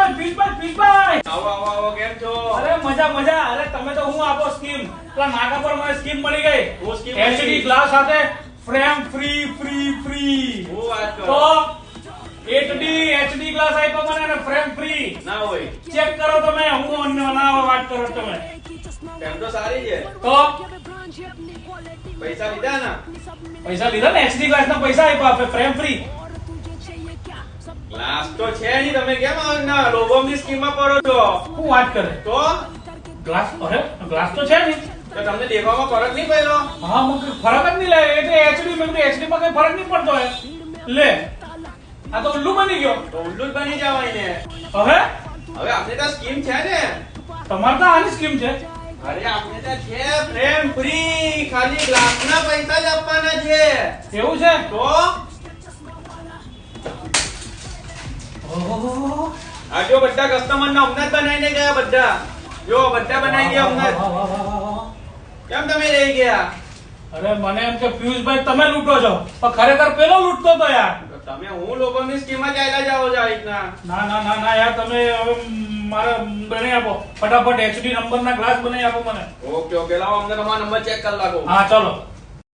પિયુષભાઈ આવો આવો આવો કેમ છો? અરે મજા મજા. અરે તમે તો હું આપો સ્કીમ પેલા નાકા પર મને સ્કીમ મળી ગઈ. હું સ્કીમ એચડી ગ્લાસ સાથે ફ્રેમ ફ્રી ફ્રી ફ્રી. હું વાત કરો તો એચડી ગ્લાસ આપ્યો મને અને ફ્રેમ ફ્રી. ના હોય ચેક કરો તમે. હું ના વાત કરો તમે. એમ તો સારી છે. તો પૈસા લીધા ને? પૈસા લીધા ને. એચડી ગ્લાસ ના પૈસા આપ્યા આપણે ફ્રેમ ફ્રી. ગ્લાસ તો છે નહીં, તમે કેમ ના લોબોની સ્કીમ માં પડો છો? હું વાત કરે તો ગ્લાસ. અરે ગ્લાસ તો છે ને. તો તમને દેખાવામાં ફરક નહીં પડ્યો? હા મને ફરક જ નહીં લાગે. એટલે એચડી માં કઈ ફરક નહીં પડતો હે. લે આ તો ઉલ્લુ બની ગયો. તો ઉલ્લુ જ બની જવાય ને. હવે હવે આપણે તો સ્કીમ છે ને. તમારે તો આની સ્કીમ છે. અરે આપણે તો છે ફ્રેમ ફ્રી, ખાલી ગ્લાસ ના પૈસા જ આપવાના છે. એવું છે? તો ઓહો. આ જો બધા કસ્ટમર ને હમણાં જ બનાવીને ગયા બધા. જો બધા બનાવી ગયા હમણાં જ. કેમ તમે રહી ગયા? અરે મને એમ કે પિયુષભાઈ તમે લૂંટો છો, પણ ખરેખર પેલો લૂંટતો તો યાર. તમે હું લોકોની સ્કીમ માં ચાલ્યા જાઓ છો આ રીતના. ના ના ના ના યાર, તમે હવે મારે બનાવી આપો ફટાફટ. એચડી નંબર ના ગ્લાસ બનાવી આપો મને. ઓકે ઓકે, લાવો અમને તમારો નંબર ચેક કરી લાગો. હા ચાલો.